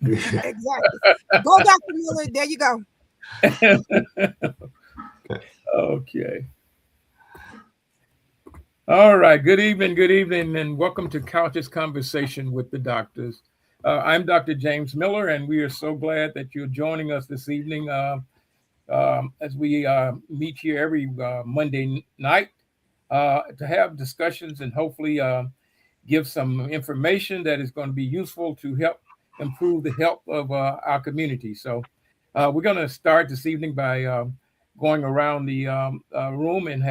Exactly. Go, Dr. Miller. There you go. Okay. All right. Good evening, and welcome to Couch's Conversation with the Doctors. I'm Dr. James Miller, and we are so glad that you're joining us this evening as we meet here every Monday night to have discussions and hopefully give some information that is going to be useful to help improve the health of our community. So we're going to start this evening by going around the room and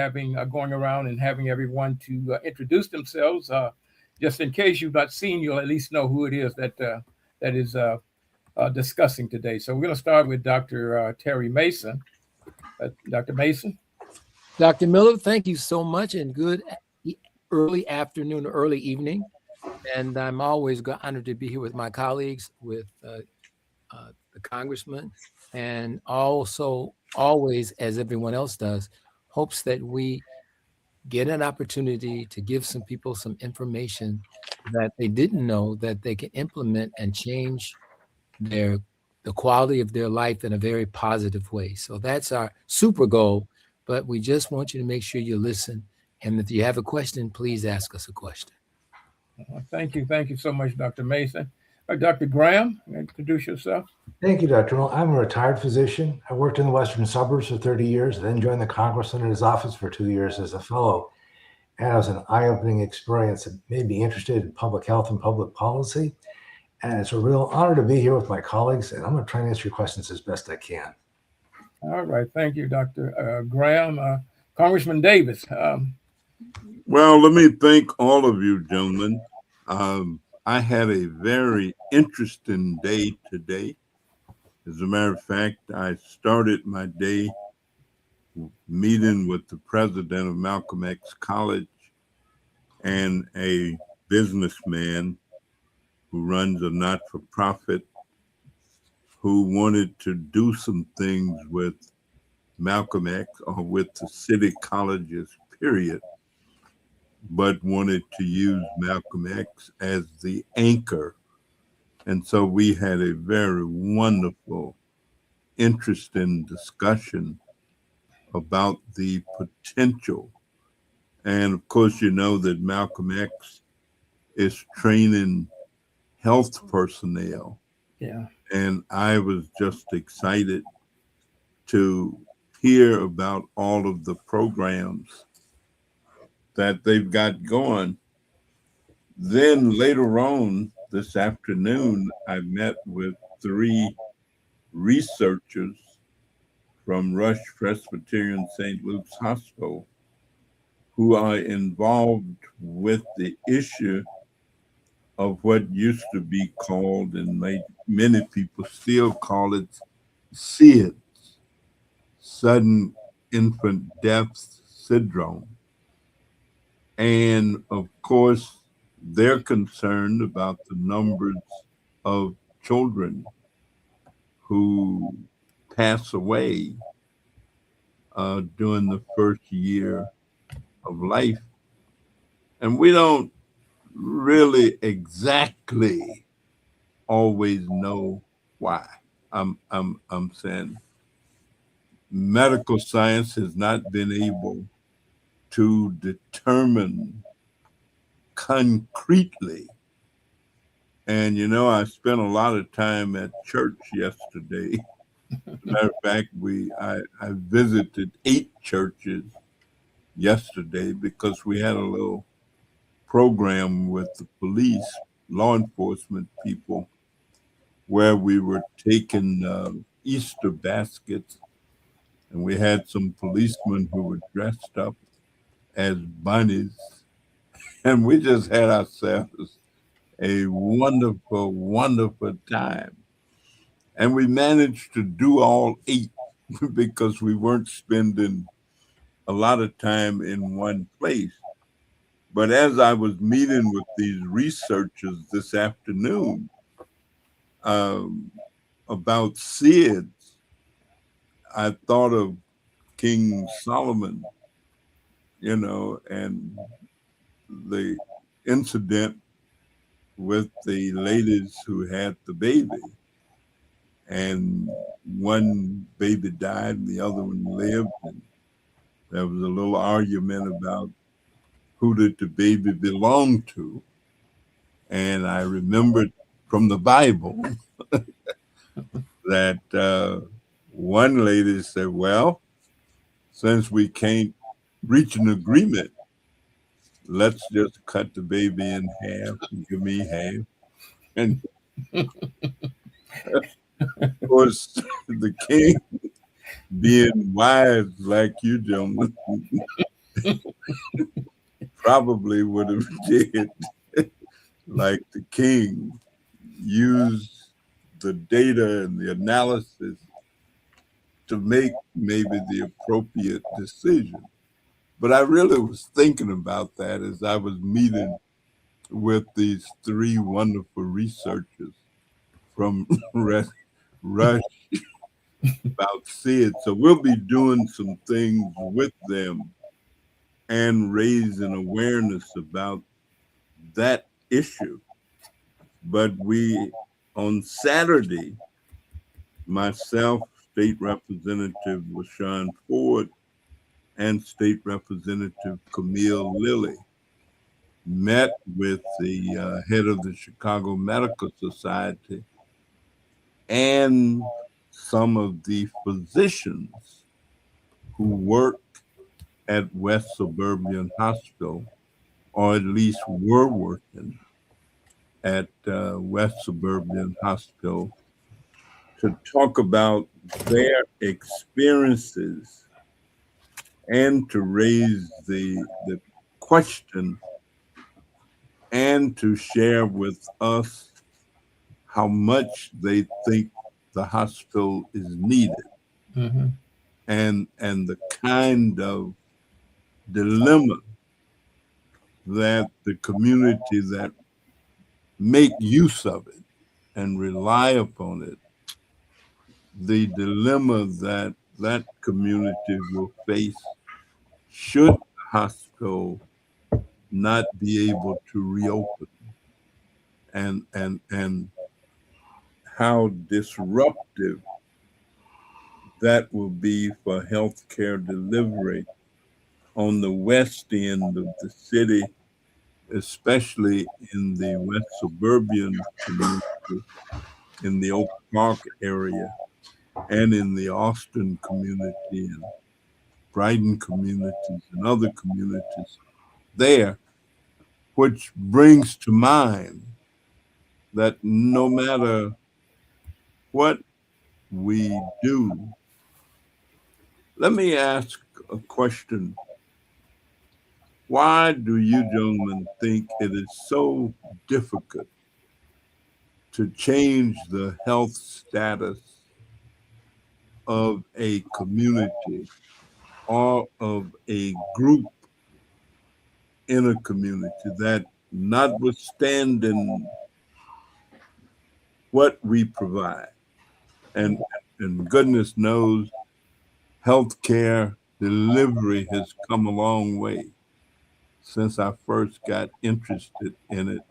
going around and having everyone to introduce themselves. Just in case you've not seen, you'll at least know who it is that is discussing today. So we're going to start with Dr. Terry Mason. Dr. Mason. Dr. Miller, thank you so much, and good early afternoon, early evening. And I'm always honored to be here with my colleagues, with the congressman, and also always, as everyone else does, hopes that we get an opportunity to give some people some information that they didn't know that they can implement and change the quality of their life in a very positive way. So that's our super goal, but we just want you to make sure you listen. And if you have a question, please ask us a question. Thank you. Thank you so much, Dr. Mason. Dr. Graham, introduce yourself. Thank you, Dr. Mill. I'm a retired physician. I worked in the western suburbs for 30 years, then joined the congressman in his office for 2 years as a fellow. And it was an eye-opening experience that made me interested in public health and public policy. And it's a real honor to be here with my colleagues, and I'm going to try and answer your questions as best I can. All right. Thank you, Dr. Graham. Congressman Davis. Well, let me thank all of you, gentlemen. I had a very interesting day today. As a matter of fact, I started my day meeting with the president of Malcolm X College and a businessman who runs a not-for-profit who wanted to do some things with Malcolm X or with the city colleges, period, but wanted to use Malcolm X as the anchor. And so we had a very wonderful, interesting discussion about the potential. And of course, you know that Malcolm X is training health personnel. Yeah. And I was just excited to hear about all of the programs that they've got going. Then later on this afternoon, I met with 3 researchers from Rush Presbyterian St. Luke's Hospital who are involved with the issue of what used to be called, and many people still call it, SIDS, sudden infant death syndrome. And of course, they're concerned about the numbers of children who pass away during the first year of life. And we don't really exactly always know why. I'm saying medical science has not been able to determine concretely. And you know, I spent a lot of time at church yesterday. Matter of fact, I visited 8 churches yesterday because we had a little program with the police, law enforcement people, where we were taking Easter baskets, and we had some policemen who were dressed up as bunnies, and we just had ourselves a wonderful, wonderful time. And we managed to do all 8 because we weren't spending a lot of time in one place. But as I was meeting with these researchers this afternoon about SIDS, I thought of King Solomon, you know, and the incident with the ladies who had the baby. and one baby died and the other one lived. And there was a little argument about who did the baby belong to. And I remembered from the Bible that one lady said, well, since we can't reach an agreement, let's just cut the baby in half and give me half. And of course, the king, being wise like you gentlemen, probably would have did like the king, use the data and the analysis to make maybe the appropriate decision. But I really was thinking about that as I was meeting with these three wonderful researchers from Rush about SID. So we'll be doing some things with them and raising awareness about that issue. But on Saturday, myself, State Representative LaShawn Ford, and State Representative Camille Lilly met with the head of the Chicago Medical Society and some of the physicians who work at West Suburban Hospital, or at least were working at West Suburban Hospital, to talk about their experiences and to raise the question and to share with us how much they think the hospital is needed, Mm-hmm. and the kind of dilemma that the community that make use of it and rely upon it, the dilemma that that community will face should the hospital not be able to reopen, and how disruptive that will be for healthcare delivery on the west end of the city, especially in the West Suburban community, in the Oak Park area, and in the Austin community and Brighton communities and other communities there, which brings to mind that no matter what we do, let me ask a question. Why do you gentlemen think it is so difficult to change the health status of a community or of a group in a community that, notwithstanding what we provide, and goodness knows healthcare delivery has come a long way since I first got interested in it,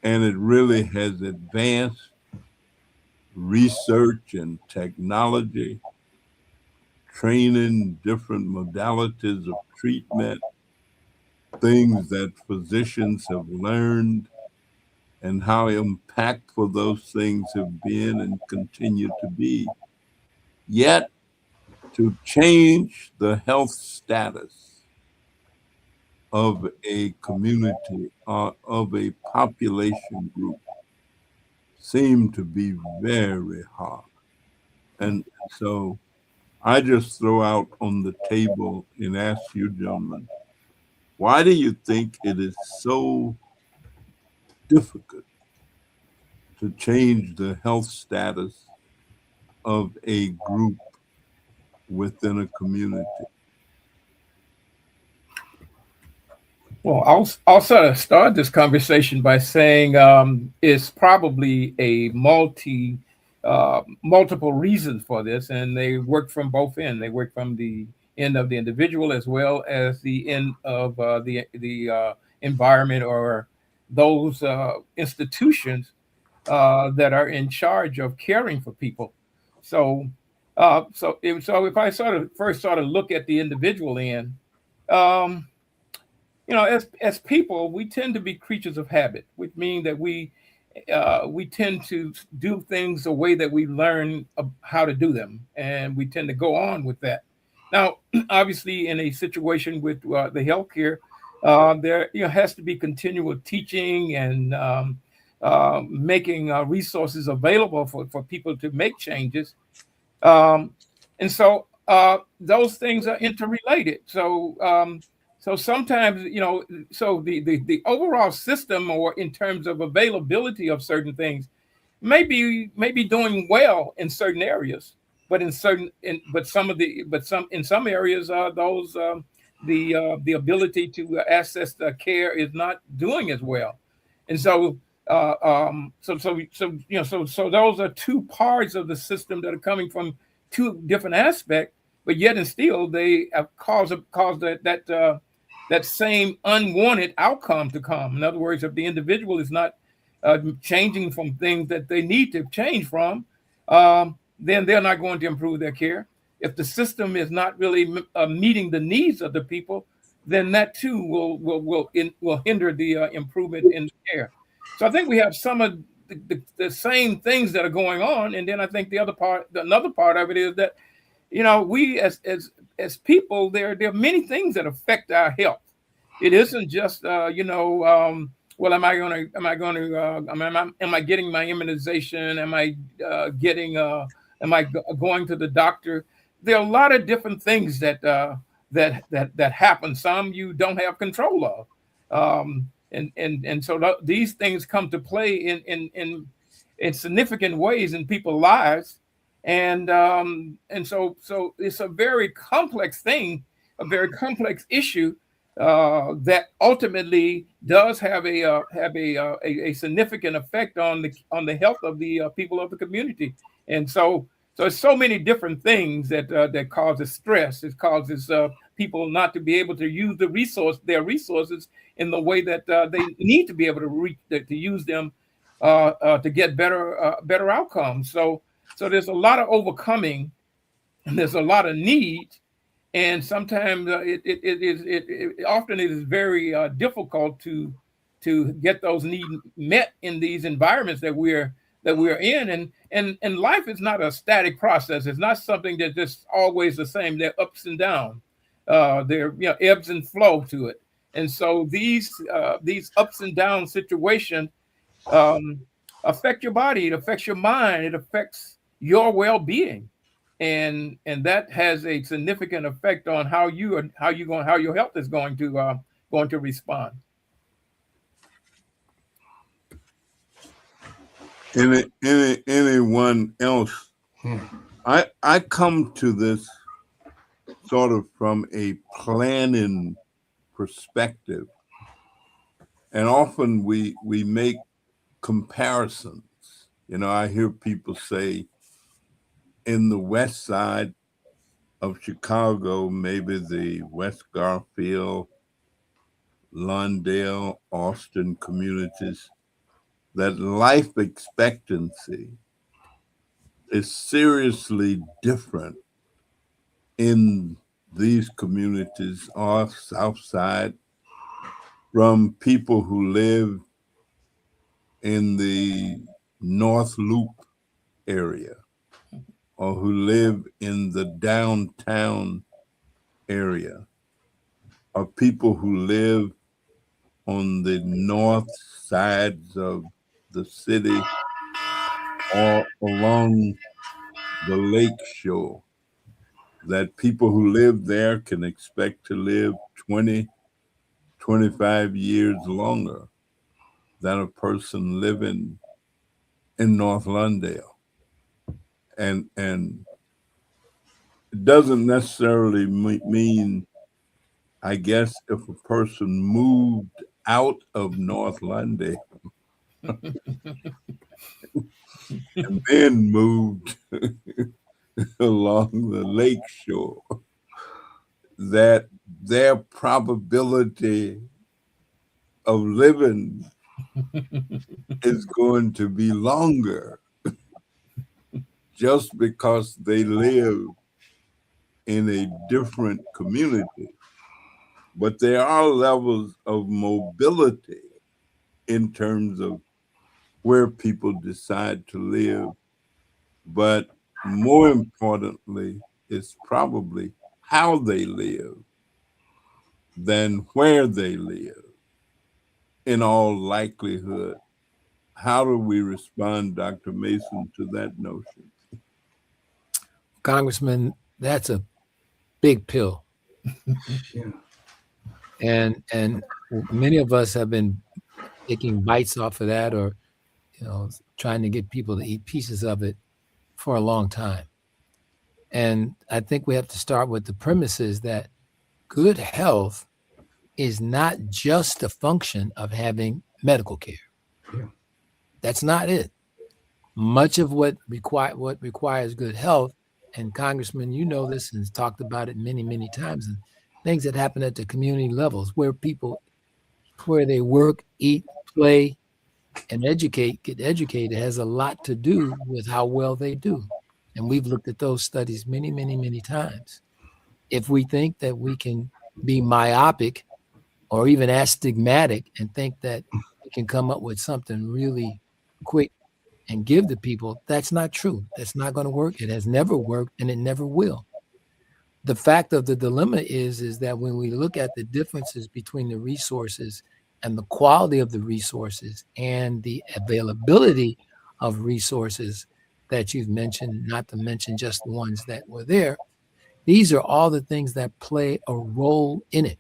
and it really has advanced research and technology, training, different modalities of treatment, things that physicians have learned, and how impactful those things have been and continue to be. Yet, to change the health status of a community or of a population group seem to be very hard. And so I just throw out on the table and ask you gentlemen, why do you think it is so difficult to change the health status of a group within a community? Well, I'll sort of start this conversation by saying it's probably a multiple reasons for this, and they work from both ends. They work from the end of the individual as well as the end of the environment or those institutions that are in charge of caring for people. So, so if I sort of look at the individual end, um, as people, we tend to be creatures of habit, which means that we tend to do things the way that we learn how to do them, and we tend to go on with that. Now, obviously, in a situation with the healthcare, there has to be continual teaching and making resources available for people to make changes. um, and so those things are interrelated. So sometimes, so the overall system, or in terms of availability of certain things, maybe doing well in certain areas, but in some areas, those the ability to access the care is not doing as well. And so those are two parts of the system that are coming from two different aspects, but yet and still they have caused that same unwanted outcome to come. In other words, if the individual is not changing from things that they need to change from, then they're not going to improve their care. If the system is not really meeting the needs of the people, then that too will hinder the improvement in care. So I think we have some of the same things that are going on, and then I think another part of it is that we as people, there are many things that affect our health. It isn't just well, am I getting my immunization? Am I going to the doctor? There are a lot of different things that happen. Some you don't have control of, and so these things come to play in significant ways in people's lives. And so it's a very complex thing, a very complex issue that ultimately does have a significant effect on the health of the people of the community. And so it's so many different things that causes stress. It causes people not to be able to use their resources in the way that they need to be able to use them to get better outcomes. So there's a lot of overcoming, and there's a lot of need, and sometimes it is very difficult to get those needs met in these environments that we're in. And life is not a static process. It's not something that's just always the same. There are ups and downs. There ebbs and flow to it. And so these ups and down situations um, affect your body. It affects your mind. It affects your well-being, and that has a significant effect on how your health is going to respond. Anyone else? I come to this sort of from a planning perspective, and often we make comparisons. I hear people say in the west side of Chicago, maybe the West Garfield, Lawndale, Austin communities, that life expectancy is seriously different in these communities or South Side from people who live in the North Loop area or who live in the downtown area, or people who live on the north sides of the city or along the lake shore, that people who live there can expect to live 20, 25 years longer than a person living in North Lawndale. And it doesn't necessarily mean, I guess, if a person moved out of North Lawndale and then moved along the lake shore, that their probability of living is going to be longer just because they live in a different community. But there are levels of mobility in terms of where people decide to live. But more importantly, it's probably how they live than where they live, in all likelihood. How do we respond, Dr. Mason, to that notion? Congressman, that's a big pill. Yeah. And many of us have been taking bites off of that, or trying to get people to eat pieces of it for a long time. And I think we have to start with the premises that good health is not just a function of having medical care. Yeah. That's not it. Much of what requires good health, and Congressman, you know this and talked about it many, many times, and things that happen at the community levels where they work, eat, play, and get educated has a lot to do with how well they do. And we've looked at those studies many, many, many times. If we think that we can be myopic or even astigmatic and think that we can come up with something really quick and give to people, that's not true. That's not going to work. It has never worked, and it never will. The fact of the dilemma is that when we look at the differences between the resources and the quality of the resources and the availability of resources that you've mentioned, not to mention just the ones that were there, these are all the things that play a role in it.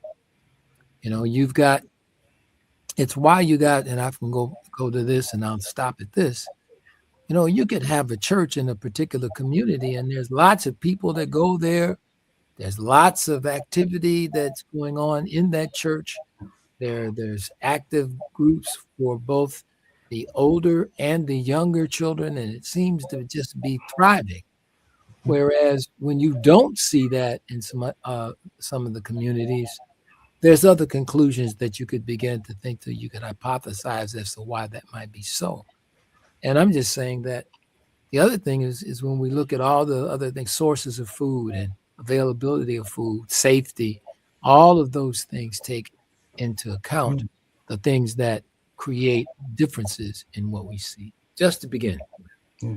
It's why you got, and I can go to this and I'll stop at this. You could have a church in a particular community and there's lots of people that go there. There's lots of activity that's going on in that church. There's active groups for both the older and the younger children, and it seems to just be thriving. Whereas when you don't see that in some of the communities, there's other conclusions that you could begin to think that you could hypothesize as to why that might be so. And I'm just saying that the other thing is when we look at all the other things, sources of food and availability of food, safety, all of those things take into account the things that create differences in what we see. Just to begin. Yeah.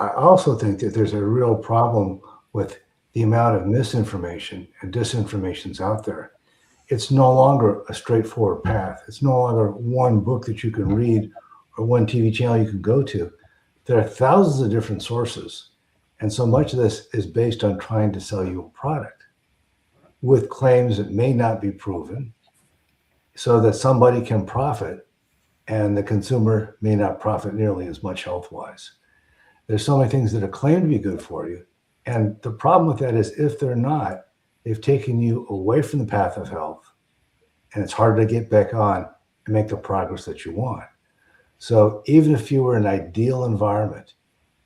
I also think that there's a real problem with the amount of misinformation and disinformation's out there. It's no longer a straightforward path. It's no longer one book that you can read or one TV channel you can go to. There are thousands of different sources. And so much of this is based on trying to sell you a product with claims that may not be proven so that somebody can profit and the consumer may not profit nearly as much health-wise. There's so many things that are claimed to be good for you. And the problem with that is if they're not, they've taken you away from the path of health, and it's hard to get back on and make the progress that you want. So even if you were in an ideal environment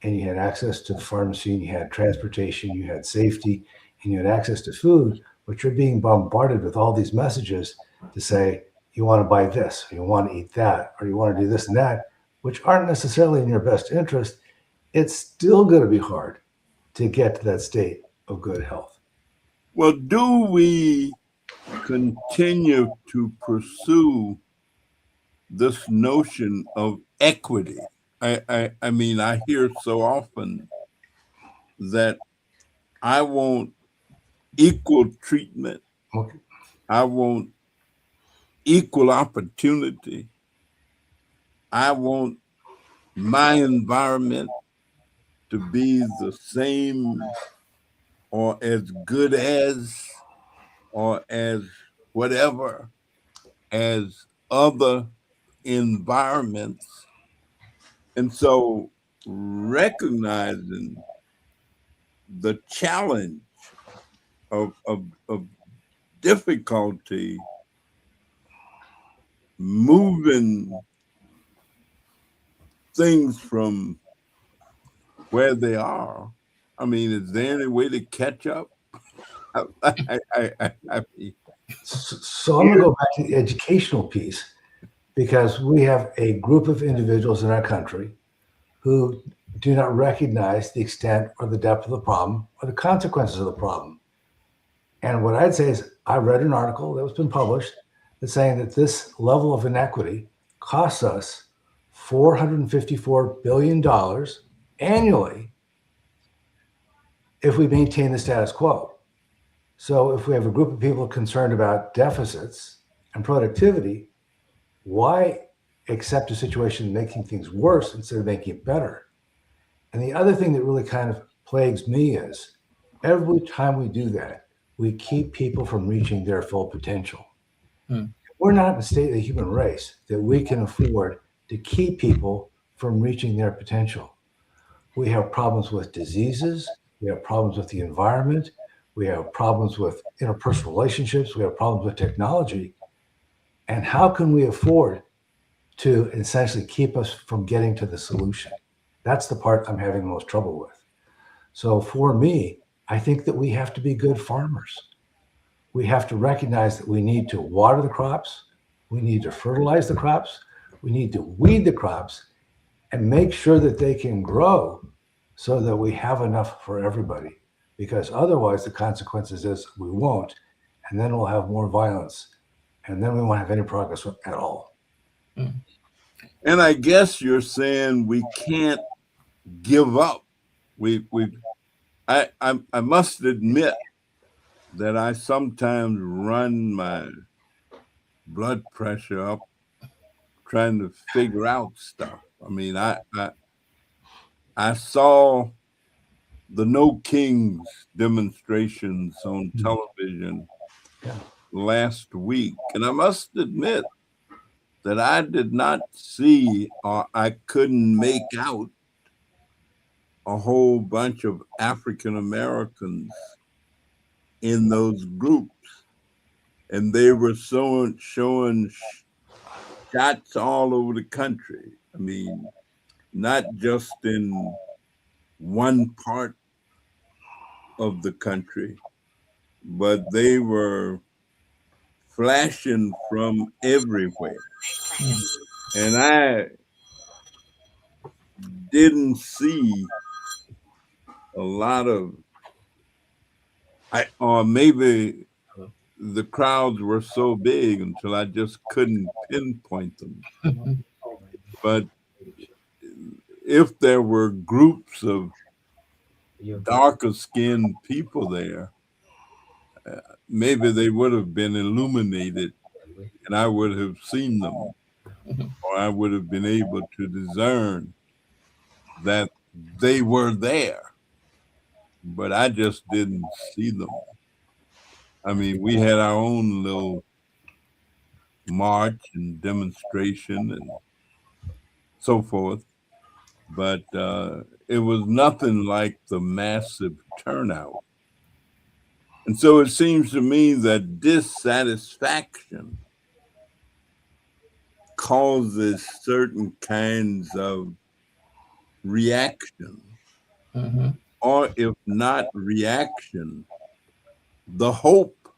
and you had access to the pharmacy, and you had transportation, you had safety, and you had access to food, but you're being bombarded with all these messages to say, you want to buy this, or you want to eat that, or you want to do this and that, which aren't necessarily in your best interest, it's still going to be hard to get to that state of good health. Well, do we continue to pursue this notion of equity? I mean, I hear so often that I want equal treatment. Okay. I want equal opportunity. I want my environment to be the same or as good as or as whatever as other environments. And so recognizing the challenge of difficulty moving things from where they are. I mean, is there any way to catch up? So I'm going to go back to the educational piece. because we have a group of individuals in our country who do not recognize the extent or the depth of the problem or the consequences of the problem. And what I'd say is, I read an article that was been published that's saying that this level of inequity costs us $454 billion annually if we maintain the status quo. So if we have a group of people concerned about deficits and productivity, why accept a situation making things worse instead of making it better? And the other thing that really kind of plagues me is every time we do that, we keep people from reaching their full potential. We're not in a state of the human race that we can afford to keep people from reaching their potential. We have problems with diseases. We have problems with the environment. We have problems with interpersonal relationships. We have problems with technology. And how can we afford to essentially keep us from getting to the solution? That's the part I'm having the most trouble with. So for me, I think that we have to be good farmers. We have to recognize that we need to water the crops. We need to fertilize the crops. We need to weed the crops and make sure that they can grow so that we have enough for everybody. Because otherwise the consequences is we won't, and then we'll have more violence, and then we won't have any progress at all. And I guess you're saying we can't give up. I must admit that I sometimes run my blood pressure up trying to figure out stuff. I mean, I saw the No Kings demonstrations on television last week, and I must admit that I did not see, or I couldn't make out, a whole bunch of African Americans in those groups, and they were showing shots all over the country. I mean, not just in one part of the country, but they were flashing from everywhere. And I didn't see a lot of, or maybe the crowds were so big until I just couldn't pinpoint them. But if there were groups of darker skinned people there, maybe they would have been illuminated and I would have seen them, or I would have been able to discern that they were there, but I just didn't see them. I mean, we had our own little march and demonstration and so forth, but it was nothing like the massive turnout. And so it seems to me that dissatisfaction causes certain kinds of reaction, or if not reaction, the hope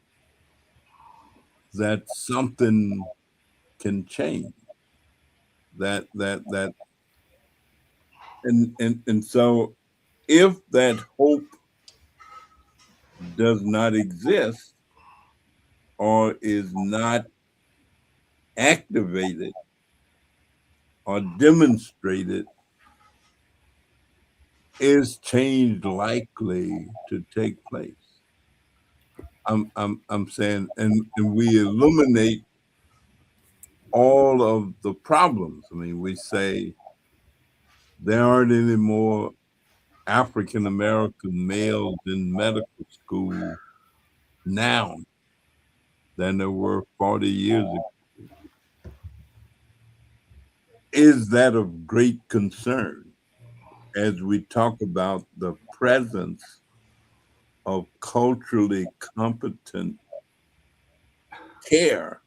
that something can change. And so if that hope does not exist or is not activated or demonstrated, is change likely to take place? I'm saying, and we illuminate all of the problems. I mean, we say there aren't any more African American males in medical school now than there were 40 years ago. Is that of great concern as we talk about the presence of culturally competent care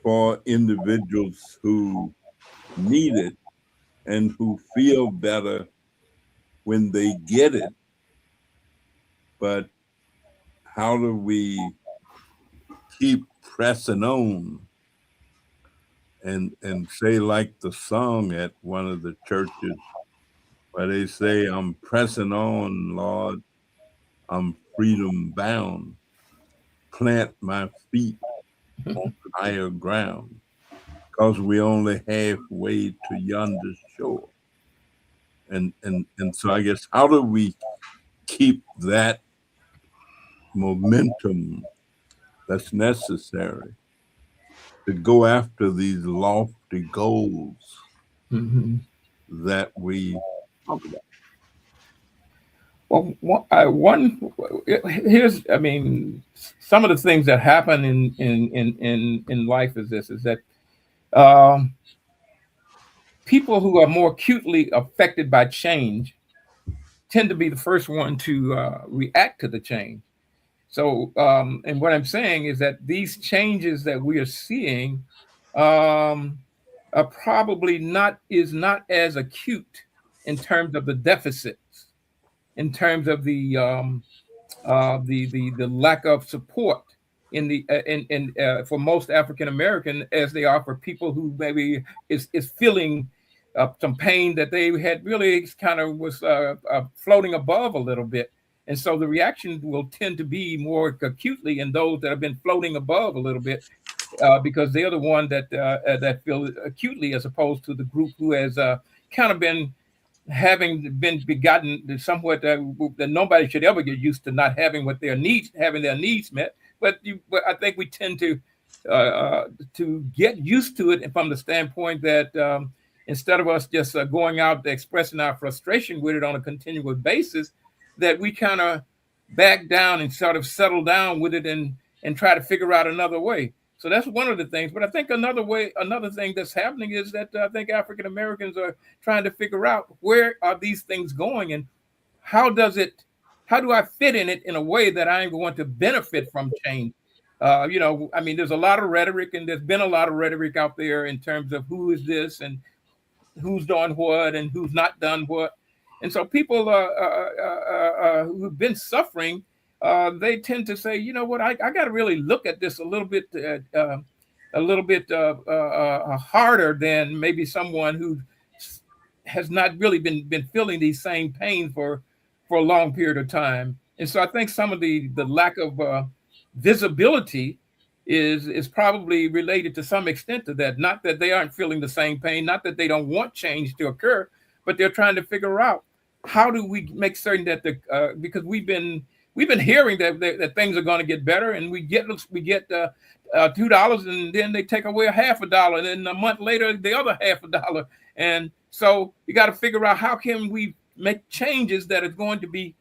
for individuals who need it and who feel better when they get it? But how do we keep pressing on and say like the song at one of the churches where they say, I'm pressing on, Lord, I'm freedom bound, plant my feet on higher ground, because we only halfway to yonder shore. And so I guess, how do we keep that momentum that's necessary to go after these lofty goals that we talk about? Well, here's, I mean, some of the things that happen in life is this: is that um, people who are more acutely affected by change tend to be the first one to react to the change. So, and what I'm saying is that these changes that we are seeing um, are probably not as acute in terms of the deficits, in terms of the lack of support in the for most African American as they are for people who maybe is feeling some pain that they had really kind of was floating above a little bit. And so the reaction will tend to be more acutely in those that have been floating above a little bit, because they're the one that feel acutely, as opposed to the group who has kind of been having been begotten somewhat that nobody should ever get used to not having their needs met. But I think we tend to get used to it from the standpoint that instead of us just going out expressing our frustration with it on a continual basis, that we kind of back down and sort of settle down with it and try to figure out another way. So that's one of the things. But I think another thing that's happening is that I think African Americans are trying to figure out where are these things going and how do I fit in it in a way that I'm going to benefit from change. I mean, there's a lot of rhetoric, and there's been a lot of rhetoric out there in terms of who is this and who's done what and who's not done what. And so people who've been suffering, they tend to say, you know what, I got to really look at this a little bit harder than maybe someone who has not really been feeling these same pain for a long period of time. And so I think some of the lack of visibility is probably related to some extent to that. Not that they aren't feeling the same pain, not that they don't want change to occur, but they're trying to figure out how do we make certain that because we've been hearing that things are going to get better, and we get $2, and then they take away a half a dollar, and then a month later the other half a dollar. And so you got to figure out how can we make changes that are going to be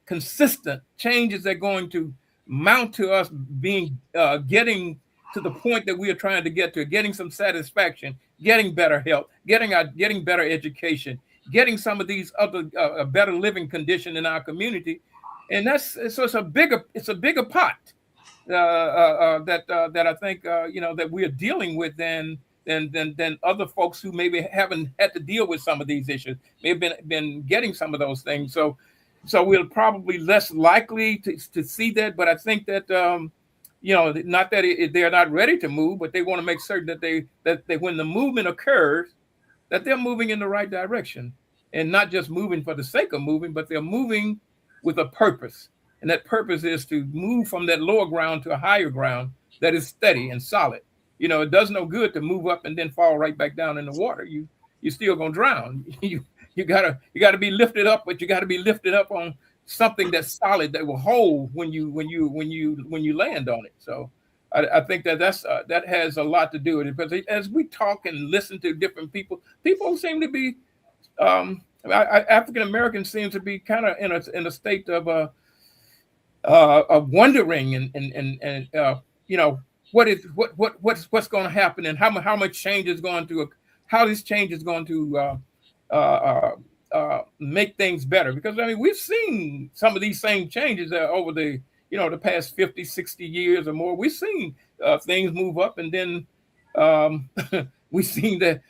consistent, changes that are going to mount to us being getting to the point that we are trying to get to, getting some satisfaction, getting better health, getting better education, getting some of these other better living condition in our community. And so it's a bigger pot that I think that we are dealing with than other folks who maybe haven't had to deal with some of these issues. They've been getting some of those things. So we're probably less likely to see that. But I think that not that they're not ready to move, but they want to make certain that they when the movement occurs, that they're moving in the right direction, and not just moving for the sake of moving, but they're moving with a purpose. And that purpose is to move from that lower ground to a higher ground that is steady and solid. It does no good to move up and then fall right back down in the water. You're still gonna drown. You gotta be lifted up, but you gotta be lifted up on something that's solid that will hold when you land on it. So I think that has a lot to do with it, because as we talk and listen to different people seem to be African Americans seem to be kind of in a state of wondering and what's going to happen, and how much change is going to, how this change is going to make things better. Because I mean, we've seen some of these same changes over the past 50, 60 years or more. We've seen things move up, and then we've seen that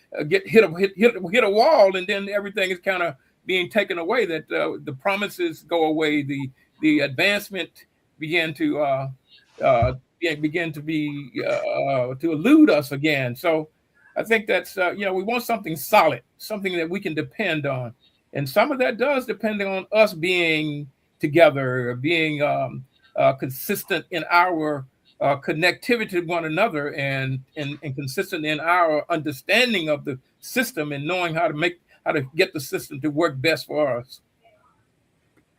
hit a wall, and then everything is kind of being taken away. That the promises go away, the advancement began to begin to be to elude us again. So I think that's we want something solid, something that we can depend on, and some of that does depend on us being together, being consistent in our connectivity to one another, and consistent in our understanding of the system and knowing how to get the system to work best for us.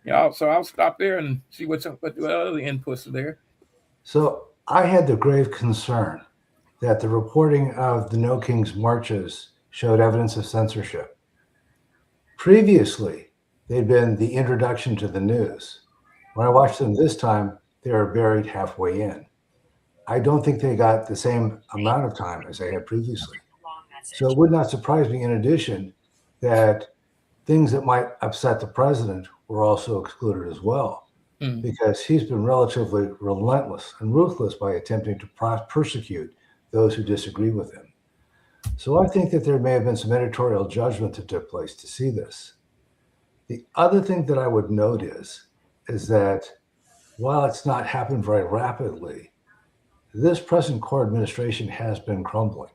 Yeah, so I'll stop there and see what the other inputs are there. So I had the grave concern that the reporting of the No Kings marches showed evidence of censorship. Previously, they'd been the introduction to the news. When I watched them this time, they were buried halfway in. I don't think they got the same amount of time as they had previously. So it would not surprise me, in addition, that things that might upset the president were also excluded as well, because he's been relatively relentless and ruthless by attempting to persecute those who disagree with him. So I think that there may have been some editorial judgment that took place to see this. The other thing that I would note is that while it's not happened very rapidly, this present core administration has been crumbling.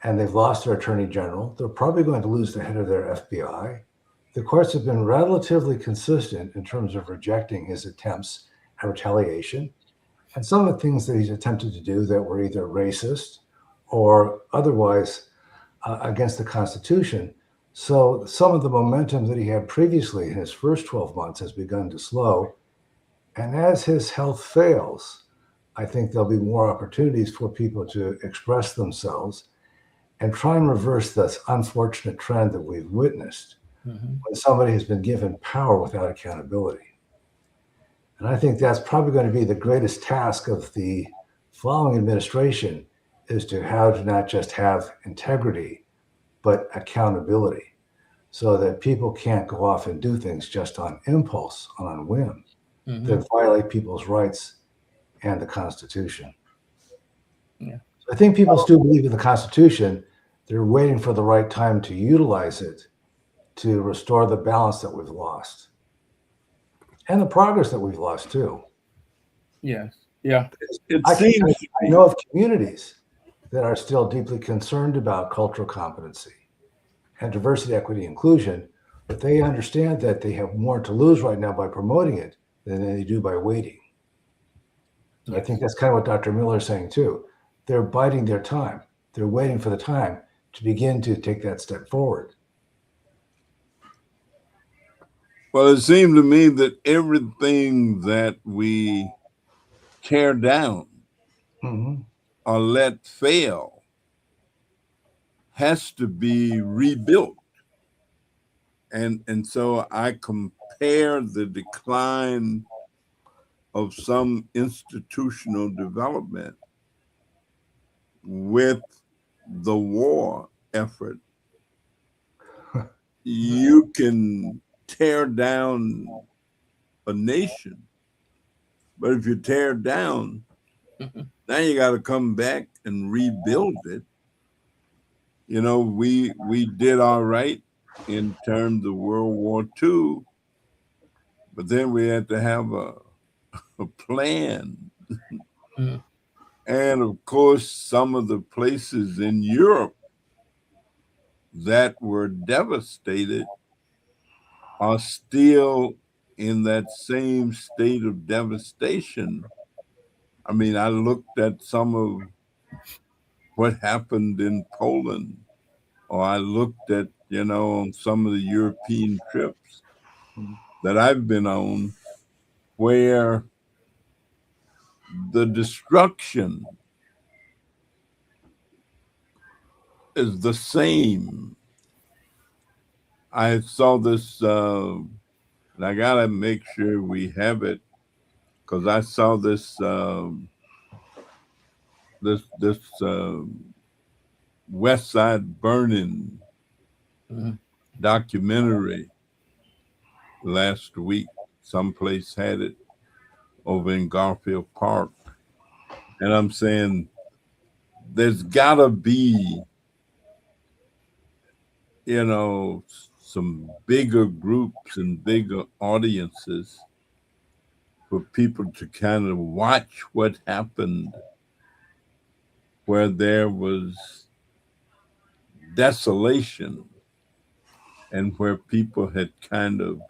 And they've lost their attorney general. They're probably going to lose the head of their FBI. The courts have been relatively consistent in terms of rejecting his attempts at retaliation. And some of the things that he's attempted to do that were either racist or otherwise against the Constitution. So some of the momentum that he had previously in his first 12 months has begun to slow. And as his health fails, I think there'll be more opportunities for people to express themselves and try and reverse this unfortunate trend that we've witnessed when somebody has been given power without accountability. And I think that's probably going to be the greatest task of the following administration, is to how to not just have integrity, but accountability, so that people can't go off and do things just on impulse, on whim, that violate people's rights and the Constitution. Yeah. So I think people still believe in the Constitution. They're waiting for the right time to utilize it to restore the balance that we've lost and the progress that we've lost too. Yes. Yeah. I know of communities that are still deeply concerned about cultural competency and diversity, equity, inclusion, but they understand that they have more to lose right now by promoting it than they do by waiting. So I think that's kind of what Dr. Miller is saying too. They're biding their time. They're waiting for the time to begin to take that step forward. Well, it seemed to me that everything that we tear down or let fail has to be rebuilt. And so I compare the decline of some institutional development with the war effort. You can tear down a nation, but if you tear down, now you got to come back and rebuild it. You know, we did all right in terms of World War II, but then we had to have a plan. And of course, some of the places in Europe that were devastated are still in that same state of devastation. I mean, I looked at some of what happened in Poland, or I looked at, on some of the European trips that I've been on, where the destruction is the same. I saw this, and I gotta make sure we have it, because I saw this West Side Burning documentary last week. Someplace had it over in Garfield Park, and I'm saying there's gotta be, some bigger groups and bigger audiences for people to kind of watch what happened where there was desolation and where people had kind of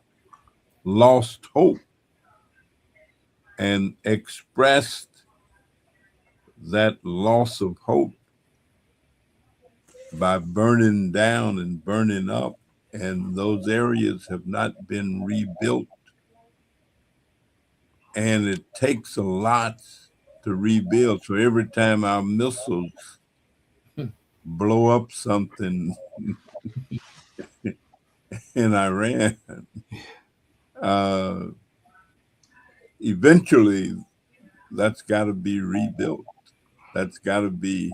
lost hope and expressed that loss of hope by burning down and burning up. And those areas have not been rebuilt. And it takes a lot to rebuild. So every time our missiles blow up something in Iran, eventually that's got to be rebuilt. That's got to be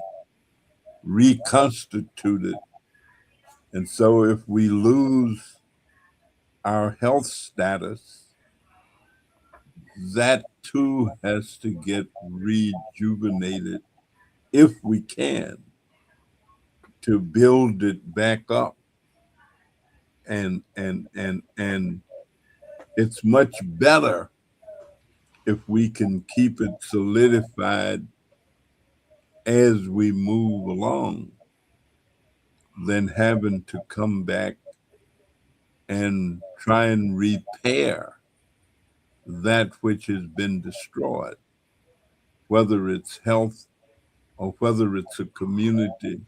reconstituted. And so if we lose our health status, that too has to get rejuvenated if we can, to build it back up. And it's much better if we can keep it solidified as we move along than having to come back and try and repair that which has been destroyed, whether it's health or whether it's a community,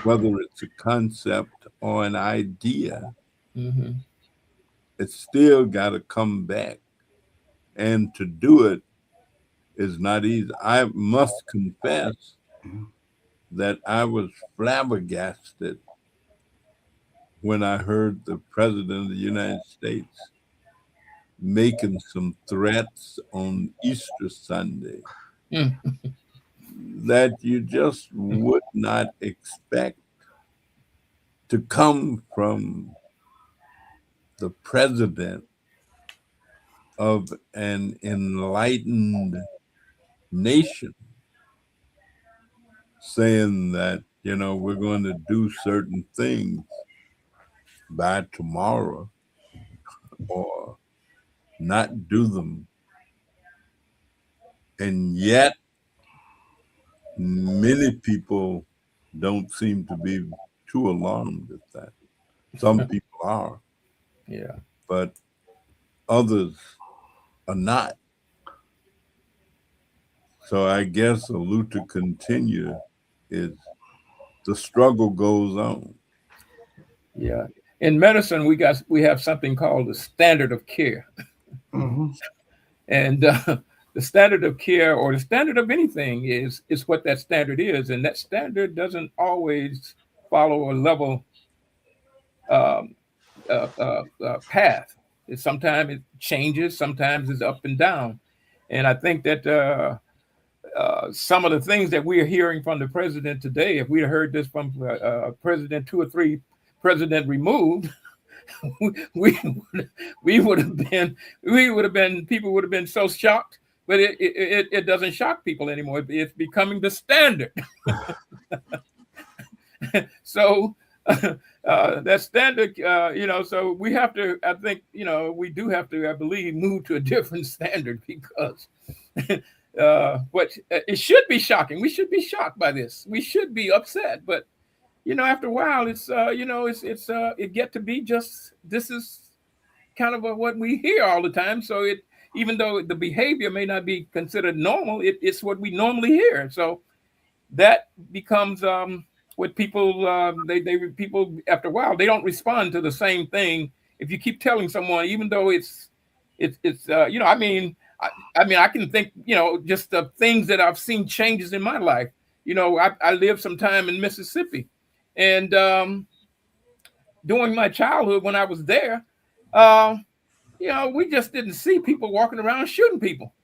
whether it's a concept or an idea. Mm-hmm. It's still got to come back. And to do it is not easy. I must confess that I was flabbergasted when I heard the President of the United States making some threats on Easter Sunday that you just would not expect to come from the president of an enlightened nation, saying that, you know, we're going to do certain things by tomorrow or not do them. And yet, many people don't seem to be too alarmed at that. Some people are. Yeah. But others are not. So I guess a loot to continue is the struggle goes on. Yeah. In medicine, we have something called the standard of care. Mm-hmm. And the standard of care or the standard of anything is what that standard is. And that standard doesn't always follow a level path. Sometimes it changes, sometimes it's up and down. And I think that some of the things that we're hearing from the president today, if we had heard this from President 2 or 3 president removed, we would have been people would have been so shocked. But it doesn't shock people anymore. It's becoming the standard. So that standard, so we have to, I think, we do have to, I believe, move to a different standard because it should be shocking. We should be shocked by this. We should be upset. But, after a while, it get to be just, this is kind of what we hear all the time. So even though the behavior may not be considered normal, it's what we normally hear. So that becomes what people people after a while, they don't respond to the same thing if you keep telling someone, even though it's I can think, just the things that I've seen changes in my life. I lived some time in Mississippi, and during my childhood when I was there, we just didn't see people walking around shooting people.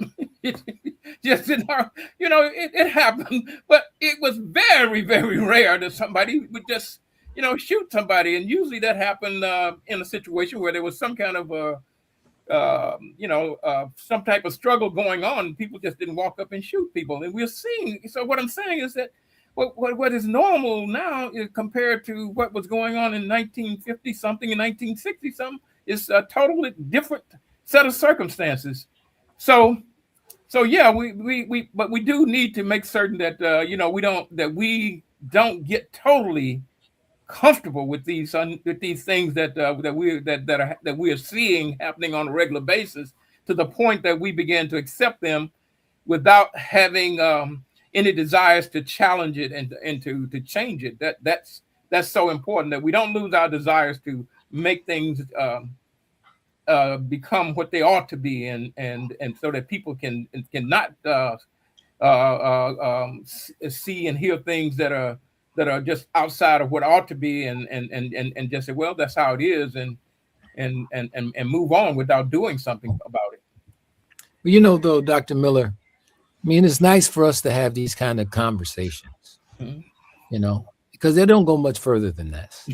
It just didn't, it happened, but it was very, very rare that somebody would just, shoot somebody. And usually that happened in a situation where there was some kind of some type of struggle going on. People just didn't walk up and shoot people. And we're seeing, so what I'm saying is that what is normal now is compared to what was going on in 1950 something and 1960 something is a totally different set of circumstances. So so yeah, but we do need to make certain that we don't get totally comfortable with with these things that we are seeing happening on a regular basis, to the point that we begin to accept them without having any desires to challenge it and to change it. That's so important, that we don't lose our desires to make things become what they ought to be, and so that people cannot see and hear things that are just outside of what ought to be, and just say, well, that's how it is, and move on without doing something about it. Well, though, Dr. Miller, I mean, it's nice for us to have these kind of conversations, Mhm. Because they don't go much further than this.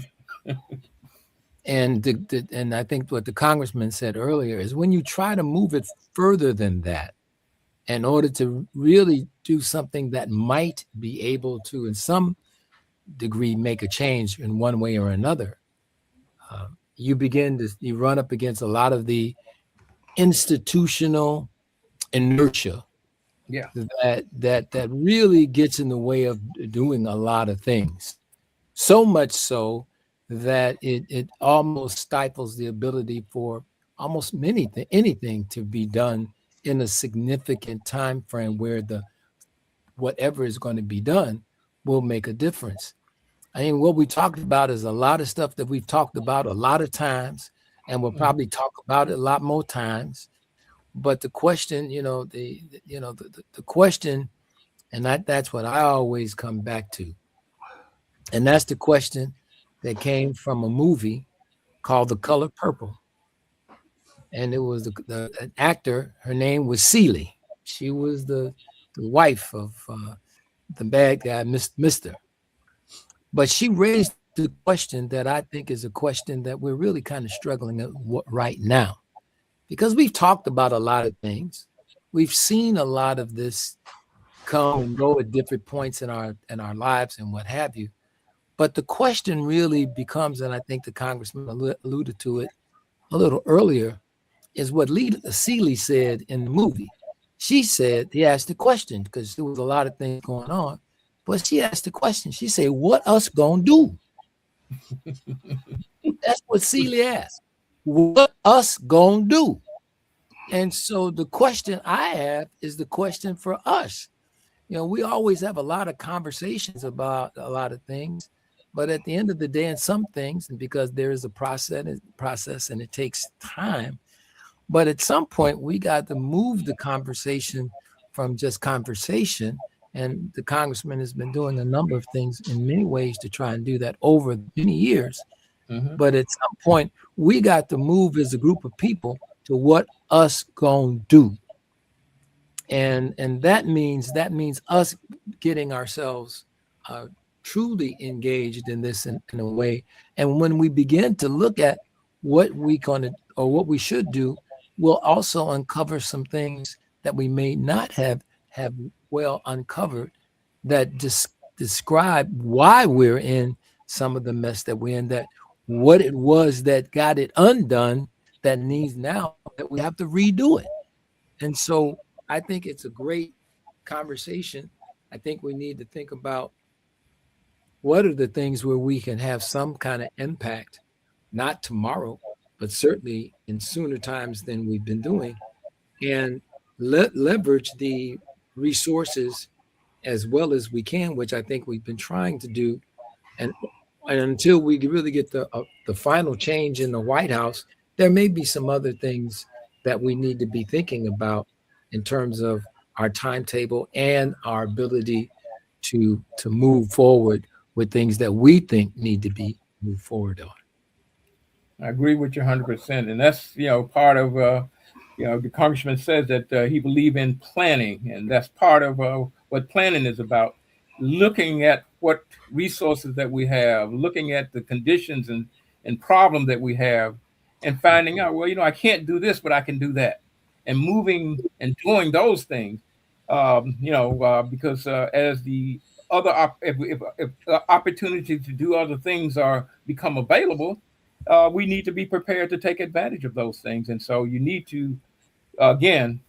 And and I think what the congressman said earlier is, when you try to move it further than that, in order to really do something that might be able to, in some degree, make a change in one way or another, you run up against a lot of the institutional inertia Yeah. that really gets in the way of doing a lot of things. So much so that it almost stifles the ability for almost anything to be done in a significant time frame, where the whatever is going to be done will make a difference. I mean, what we talked about is a lot of stuff that we've talked about a lot of times, and we'll probably talk about it a lot more times. But the question, the question, and that's what I always come back to. And that's the question that came from a movie called The Color Purple. And it was an actor, her name was Celie. She was the wife of the bad guy, Mr. But she raised the question that I think is a question that we're really kind of struggling right now, because we've talked about a lot of things. We've seen a lot of this come and go at different points in our lives and what have you. But the question really becomes, and I think the congressman alluded to it a little earlier, is what Celie said in the movie. She said, he asked the question, because there was a lot of things going on, but she asked the question. She said, what us gonna do? That's what Celie asked. What us gonna do? And so the question I have is the question for us. We always have a lot of conversations about a lot of things, but at the end of the day, in some things, and because there is a process and it takes time, but at some point we got to move the conversation from just conversation. And the congressman has been doing a number of things in many ways to try and do that over many years. Mhm. But at some point, we got to move as a group of people to what us gonna do. And that means us getting ourselves truly engaged in this in a way. And when we begin to look at what we gonna or what we should do, we'll also uncover some things that we may not have well uncovered, that describe why we're in some of the mess that we're in, that what it was that got it undone, that needs now that we have to redo it. And so I think it's a great conversation. I think we need to think about what are the things where we can have some kind of impact, not tomorrow, but certainly in sooner times than we've been doing, and leverage the resources as well as we can, which I think we've been trying to do. And until we really get the final change in the White House, there may be some other things that we need to be thinking about in terms of our timetable and our ability to move forward with things that we think need to be moved forward on. I agree with you 100%, and that's part of the congressman says that he believes in planning, and that's part of what planning is about. Looking at what resources that we have, looking at the conditions and problem that we have, and finding out, well, I can't do this, but I can do that, and moving and doing those things. Because as the other if opportunities to do other things are become available, we need to be prepared to take advantage of those things. And so you need to, again,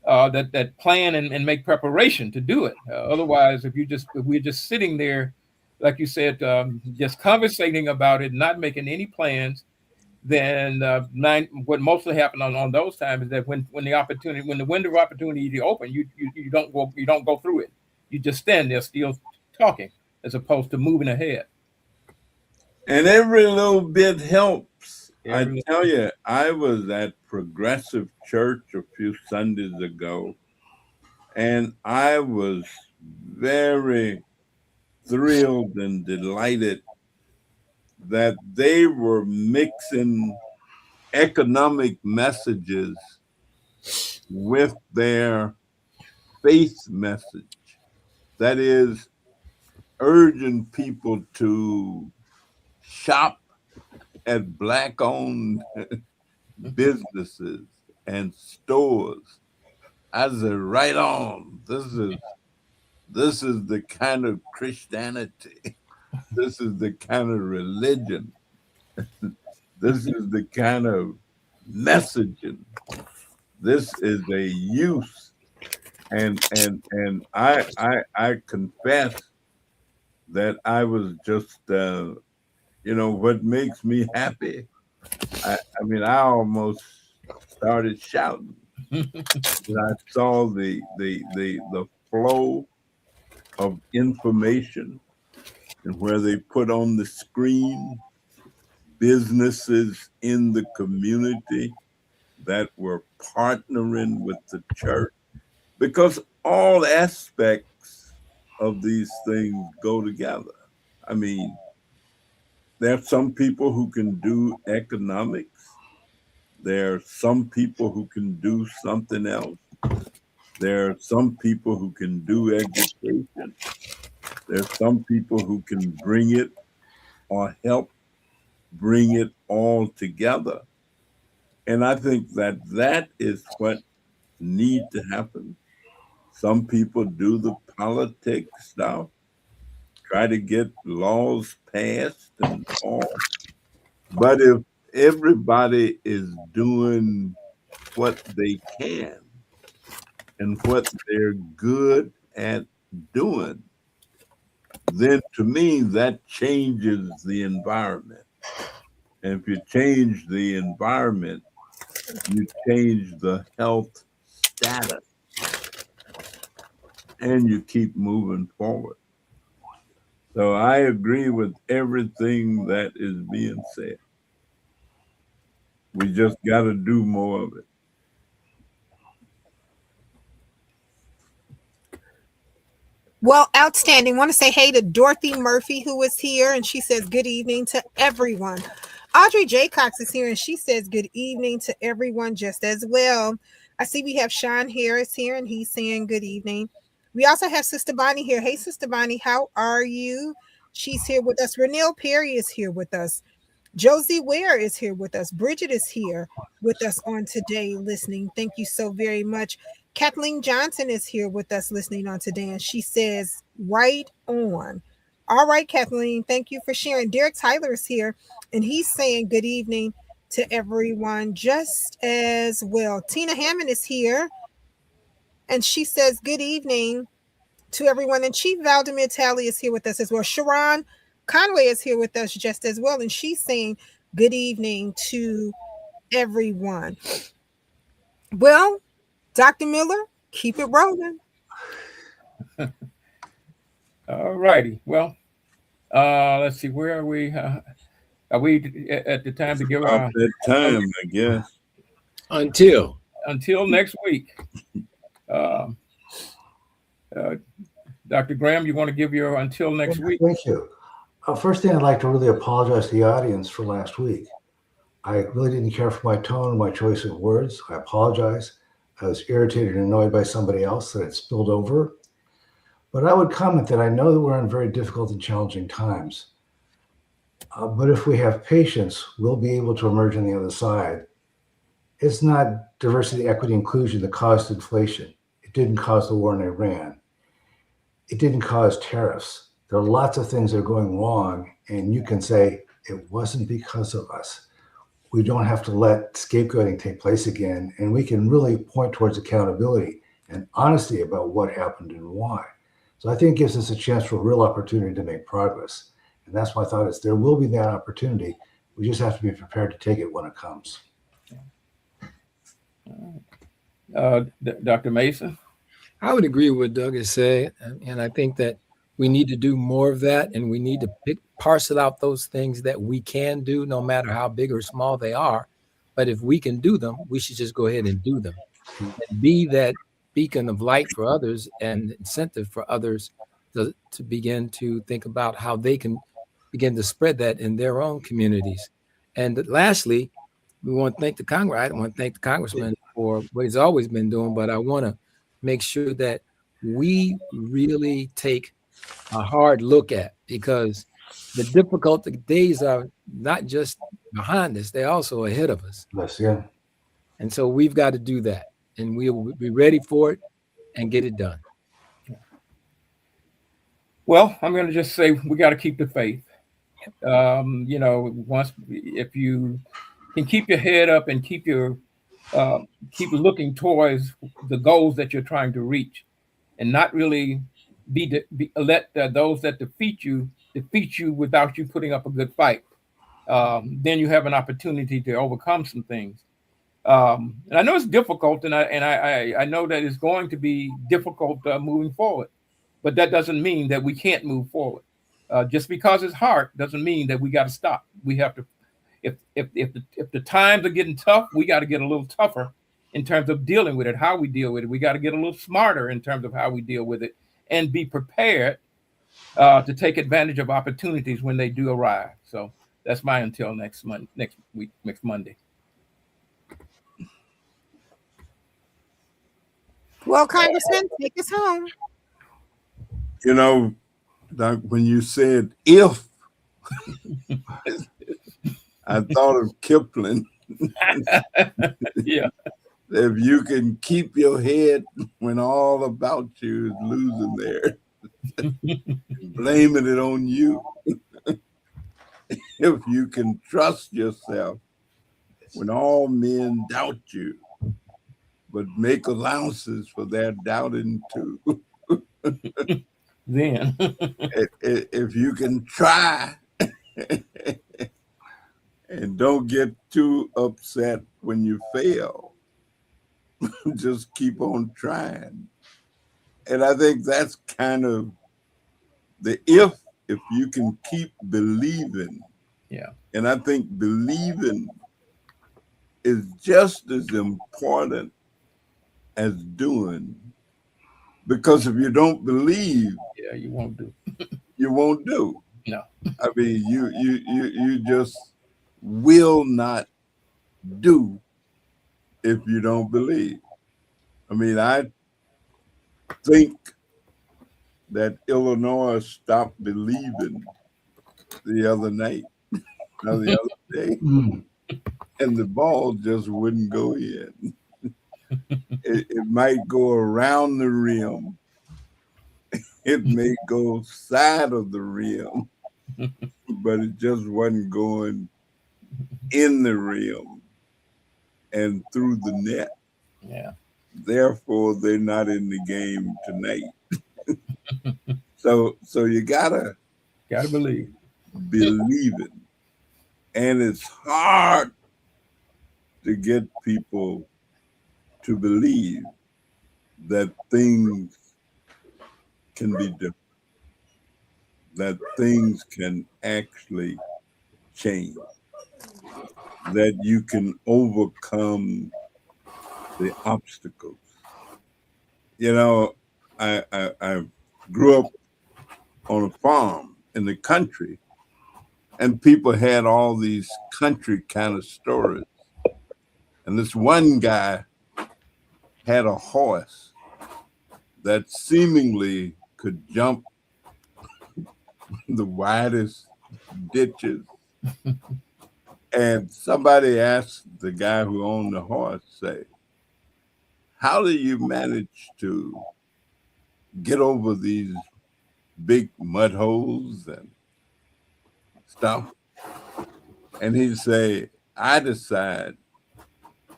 that plan and make preparation to do it. Otherwise, if we're just sitting there, like you said, just conversating about it, not making any plans, then what mostly happens on those times is that when the window of opportunity is open, you don't go through it. You just stand there still talking as opposed to moving ahead. And every little bit helps. I tell you, I was at Progressive Church a few Sundays ago, and I was very thrilled and delighted that they were mixing economic messages with their faith message. That is, urging people to shop at Black-owned businesses and stores. I said, right on. This is the kind of Christianity. This is the kind of religion. This is the kind of messaging. This is a use. And I confess that I was just what makes me happy. I mean, I almost started shouting when I saw the flow of information and where they put on the screen businesses in the community that were partnering with the church, because all aspects of these things go together. I mean, there are some people who can do economics. There are some people who can do something else. There are some people who can do education. There are some people who can bring it or help bring it all together. And I think that is what needs to happen. Some people do the politics stuff, try to get laws passed and all. But if everybody is doing what they can and what they're good at doing, then to me, that changes the environment. And if you change the environment, you change the health status and you keep moving forward. So I agree with everything that is being said. We just got to do more of it. Well, outstanding. Want to say hey to Dorothy Murphy, who is here, and she says good evening to everyone. Audrey Jaycox is here, and she says good evening to everyone just as well. I see we have Sean Harris here, and he's saying good evening. We also have Sister Bonnie here. Hey, Sister Bonnie, how are you? She's here with us. Renelle Perry is here with us. Josie Ware is here with us. Bridget is here with us on today listening. Thank you so very much. Kathleen Johnson is here with us listening on today, and she says, right on. All right, Kathleen, thank you for sharing. Derek Tyler is here, and he's saying good evening to everyone just as well. Tina Hammond is here, and she says good evening to everyone. And Chief Valdemir Talley is here with us as well. Sharon Conway is here with us just as well, and she's saying good evening to everyone. Well, Dr. Miller, keep it rolling. All righty. Well, let's see. Where are we? Are we at the time to give About that time, I guess. Until next week? Dr. Graham, you want to give your until next week? Thank you. First thing, I'd like to really apologize to the audience for last week. I really didn't care for my tone and my choice of words. I apologize. I was irritated and annoyed by somebody else that it spilled over. But I would comment that I know that we're in very difficult and challenging times. But if we have patience, we'll be able to emerge on the other side. It's not diversity, equity, inclusion that caused inflation. It didn't cause the war in Iran. It didn't cause tariffs. There are lots of things that are going wrong, and you can say it wasn't because of us. we don't have to let scapegoating take place again, and we can really point towards accountability and honesty about what happened and why. So I think it gives us a chance for a real opportunity to make progress. And that's my thought is there will be that opportunity. We just have to be prepared to take it when it comes. Dr. Mason? I would agree with what Doug is saying, and I think that we need to do more of that, and we need to parcel out those things that we can do, no matter how big or small they are. But if we can do them, we should just go ahead and do them, and be that beacon of light for others and incentive for others to begin to think about how they can begin to spread that in their own communities. And lastly, we want to thank the Congress. I want to thank the Congressman for what he's always been doing, but I want to make sure that we really take a hard look at, because the difficult days are not just behind us, they're also ahead of us. Yes, yeah. And so we've got to do that, and we will be ready for it and get it done. Well, I'm going to just say we got to keep the faith. If you can keep your head up and keep looking towards the goals that you're trying to reach, and not really let those that defeat you without you putting up a good fight, then you have an opportunity to overcome some things. And I know it's difficult, and I know that it's going to be difficult moving forward, but that doesn't mean that we can't move forward. Just because it's hard doesn't mean that we got to stop. We have to, if the times are getting tough, we got to get a little tougher in terms of dealing with it, how we deal with it. We got to get a little smarter in terms of how we deal with it, and be prepared to take advantage of opportunities when they do arrive. So that's my until next Monday. Well, Congressman, take us home. You know, Doc, when you said if, I thought of Kipling. Yeah. If you can keep your head when all about you is losing there, blaming it on you. If you can trust yourself when all men doubt you, but make allowances for their doubting too. Then If you can try and don't get too upset when you fail, just keep on trying. And I think that's kind of the if you can keep believing. Yeah. And I think believing is just as important as doing, because if you don't believe, yeah, you won't do. you won't do. No. I mean, you just will not do if you don't believe. I mean, I think that Illinois stopped believing the other night, or the other day, and the ball just wouldn't go in. It might go around the rim. It may go side of the rim, but it just wasn't going in the rim and through the net. Yeah. Therefore, they're not in the game tonight. So you gotta believe it, and it's hard to get people to believe that things can be different, that things can actually change, that you can overcome the obstacles. You know, I grew up on a farm in the country, and people had all these country kind of stories. And this one guy had a horse that seemingly could jump the widest ditches. And somebody asked the guy who owned the horse, say, how do you manage to get over these big mud holes and stuff? And he'd say, I decide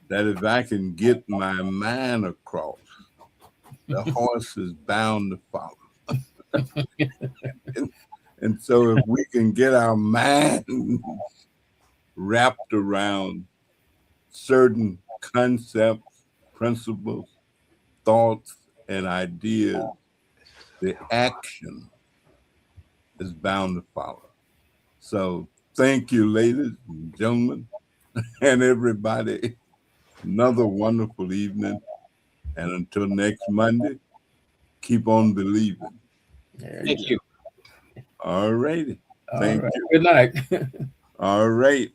that if I can get my mind across, the horse is bound to follow. And so if we can get our minds wrapped around certain concepts, principles, thoughts, and ideas, the action is bound to follow. So thank you, ladies and gentlemen, and everybody. Another wonderful evening. And until next Monday, keep on believing. Thank you. All righty. All Thank right. you. Good night. All right.